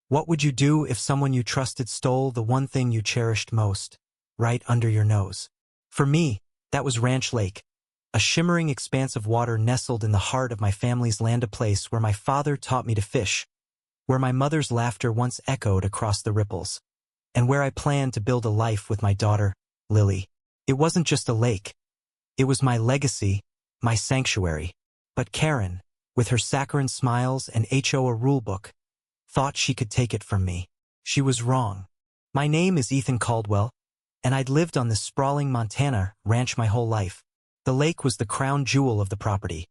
What would you do if someone you trusted stole the one thing you cherished most, right under your nose? For me, that was Ranch Lake, a shimmering expanse of water nestled in the heart of my family's land, a place where my father taught me to fish, where my mother's laughter once echoed across the ripples, and where I planned to build a life with my daughter, Lily. It wasn't just a lake. It was my legacy, my sanctuary. But Karen, with her saccharine smiles and HOA rulebook, thought she could take it from me. She was wrong. My name is Ethan Caldwell, and I'd lived on this sprawling Montana ranch my whole life. The lake was the crown jewel of the property,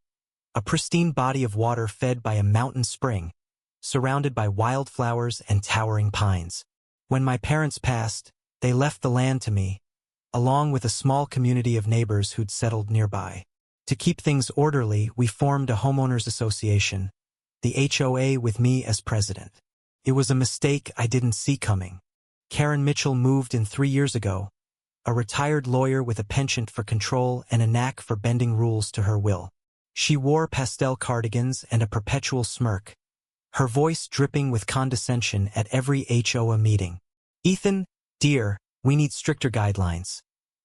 a pristine body of water fed by a mountain spring, surrounded by wildflowers and towering pines. When my parents passed, they left the land to me, along with a small community of neighbors who'd settled nearby. To keep things orderly, we formed a homeowners association, the HOA, with me as president. It was a mistake I didn't see coming. Karen Mitchell moved in 3 years ago, a retired lawyer with a penchant for control and a knack for bending rules to her will. She wore pastel cardigans and a perpetual smirk, her voice dripping with condescension at every HOA meeting. "Ethan, dear, we need stricter guidelines,"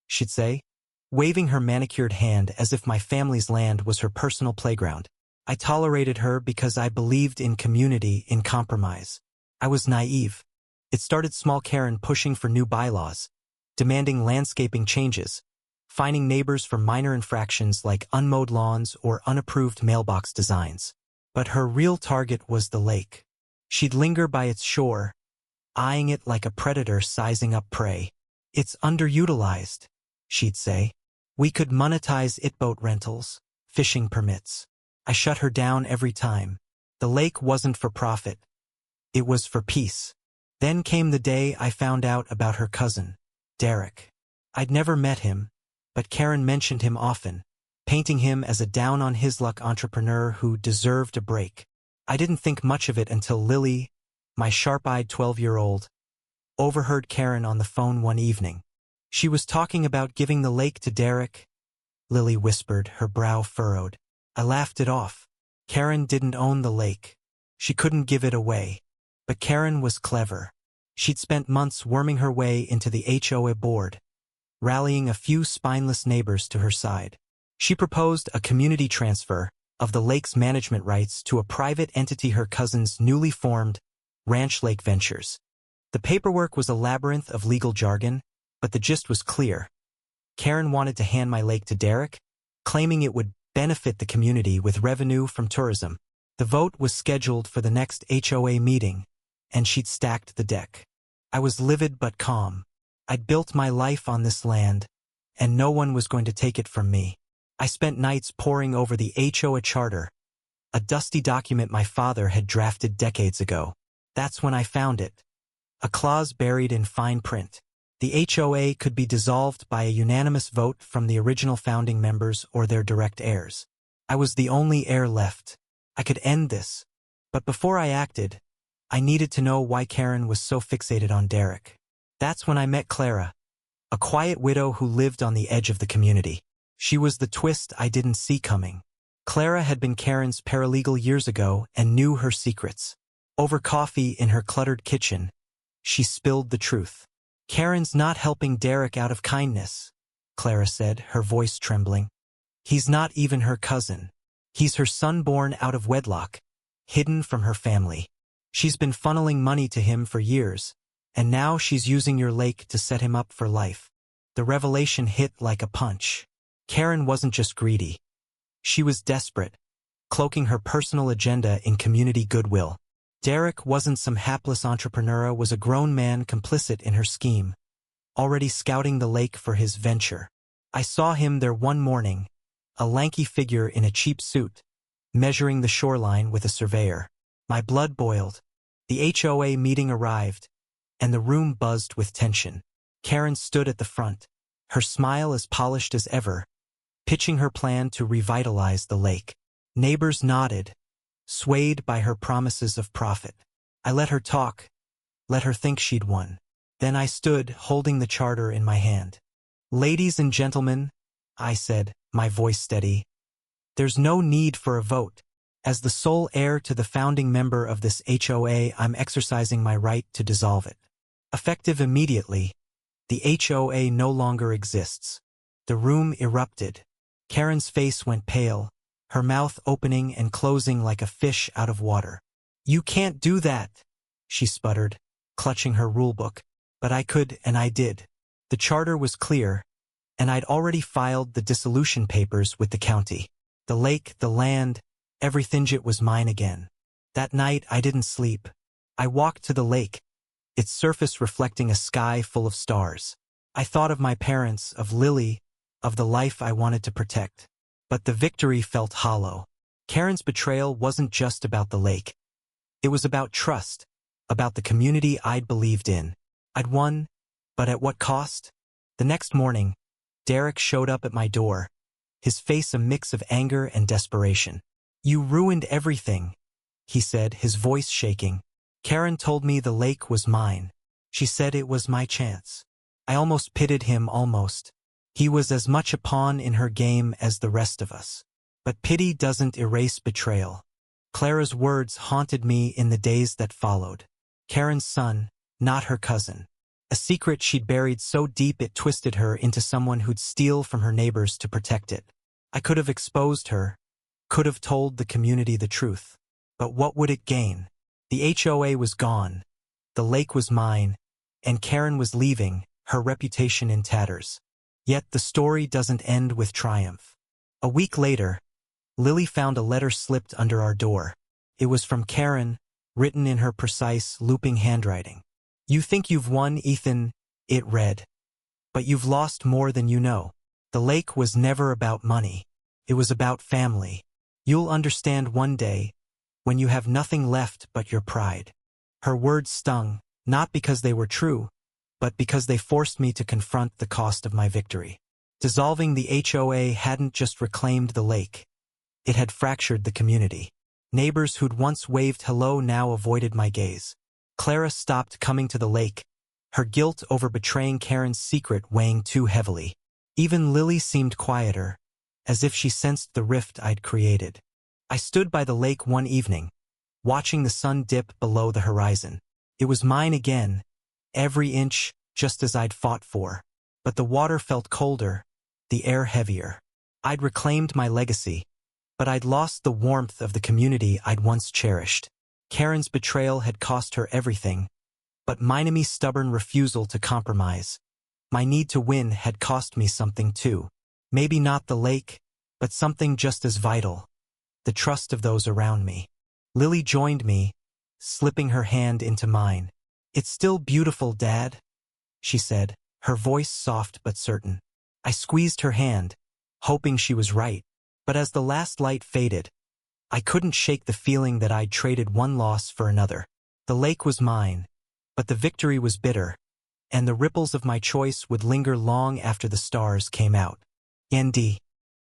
she'd say, waving her manicured hand as if my family's land was her personal playground. I tolerated her because I believed in community, in compromise. I was naive. It started small. Karen pushing for new bylaws, demanding landscaping changes, fining neighbors for minor infractions like unmowed lawns or unapproved mailbox designs. But her real target was the lake. She'd linger by its shore, eyeing it like a predator sizing up prey. "It's underutilized," she'd say. "We could monetize it, boat rentals, fishing permits." I shut her down every time. The lake wasn't for profit. It was for peace. Then came the day I found out about her cousin, Derek. I'd never met him, but Karen mentioned him often, painting him as a down-on-his-luck entrepreneur who deserved a break. I didn't think much of it until Lily, my sharp-eyed 12-year-old, overheard Karen on the phone one evening. She was talking about giving the lake to Derek, Lily whispered, her brow furrowed. I laughed it off. Karen didn't own the lake. She couldn't give it away. But Karen was clever. She'd spent months worming her way into the HOA board, rallying a few spineless neighbors to her side. She proposed a community transfer of the lake's management rights to a private entity, her cousin's newly formed Ranch Lake Ventures. The paperwork was a labyrinth of legal jargon, but the gist was clear. Karen wanted to hand my lake to Derek, claiming it would benefit the community with revenue from tourism. The vote was scheduled for the next HOA meeting, and she'd stacked the deck. I was livid but calm. I'd built my life on this land, and no one was going to take it from me. I spent nights poring over the HOA charter, a dusty document my father had drafted decades ago. That's when I found it. A clause buried in fine print. The HOA could be dissolved by a unanimous vote from the original founding members or their direct heirs. I was the only heir left. I could end this. But before I acted, I needed to know why Karen was so fixated on Derek. That's when I met Clara, a quiet widow who lived on the edge of the community. She was the twist I didn't see coming. Clara had been Karen's paralegal years ago and knew her secrets. Over coffee in her cluttered kitchen, she spilled the truth. "Karen's not helping Derek out of kindness," Clara said, her voice trembling. "He's not even her cousin. He's her son born out of wedlock, hidden from her family. She's been funneling money to him for years, and now she's using your lake to set him up for life." The revelation hit like a punch. Karen wasn't just greedy. She was desperate, cloaking her personal agenda in community goodwill. Derek wasn't some hapless entrepreneur, was a grown man complicit in her scheme, already scouting the lake for his venture. I saw him there one morning, a lanky figure in a cheap suit, measuring the shoreline with a surveyor. My blood boiled. The HOA meeting arrived, and the room buzzed with tension. Karen stood at the front, her smile as polished as ever, pitching her plan to revitalize the lake. Neighbors nodded, swayed by her promises of profit. I let her talk, let her think she'd won. Then I stood, holding the charter in my hand. "Ladies and gentlemen," I said, my voice steady, "there's no need for a vote. As the sole heir to the founding member of this HOA, I'm exercising my right to dissolve it. Effective immediately, the HOA no longer exists. The room erupted. Karen's face went pale, her mouth opening and closing like a fish out of water. "You can't do that," she sputtered, clutching her rulebook. But I could, and I did. The charter was clear, and I'd already filed the dissolution papers with the county. The lake, the land, everything was mine again. That night I didn't sleep. I walked to the lake, its surface reflecting a sky full of stars. I thought of my parents, of Lily, of the life I wanted to protect. But the victory felt hollow. Karen's betrayal wasn't just about the lake. It was about trust, about the community I'd believed in. I'd won, but at what cost? The next morning, Derek showed up at my door, his face a mix of anger and desperation. "You ruined everything," he said, his voice shaking. "Karen told me the lake was mine. She said it was my chance." I almost pitied him, almost. He was as much a pawn in her game as the rest of us. But pity doesn't erase betrayal. Clara's words haunted me in the days that followed. Karen's son, not her cousin. A secret she'd buried so deep it twisted her into someone who'd steal from her neighbors to protect it. I could have exposed her, could have told the community the truth. But what would it gain? The HOA was gone, the lake was mine, and Karen was leaving, her reputation in tatters. Yet the story doesn't end with triumph. A week later, Lily found a letter slipped under our door. It was from Karen, written in her precise, looping handwriting. "You think you've won, Ethan," it read. "But you've lost more than you know. The lake was never about money. It was about family. You'll understand one day, when you have nothing left but your pride." Her words stung, not because they were true, but because they forced me to confront the cost of my victory. Dissolving the HOA hadn't just reclaimed the lake. It had fractured the community. Neighbors who'd once waved hello now avoided my gaze. Clara stopped coming to the lake, her guilt over betraying Karen's secret weighing too heavily. Even Lily seemed quieter, as if she sensed the rift I'd created. I stood by the lake one evening, watching the sun dip below the horizon. It was mine again, every inch, just as I'd fought for. But the water felt colder, the air heavier. I'd reclaimed my legacy, but I'd lost the warmth of the community I'd once cherished. Karen's betrayal had cost her everything, but Minami's stubborn refusal to compromise, my need to win, had cost me something too. Maybe not the lake, but something just as vital: the trust of those around me. Lily joined me, slipping her hand into mine. "It's still beautiful, Dad," she said, her voice soft but certain. I squeezed her hand, hoping she was right. But as the last light faded, I couldn't shake the feeling that I'd traded one loss for another. The lake was mine, but the victory was bitter, and the ripples of my choice would linger long after the stars came out. Nd.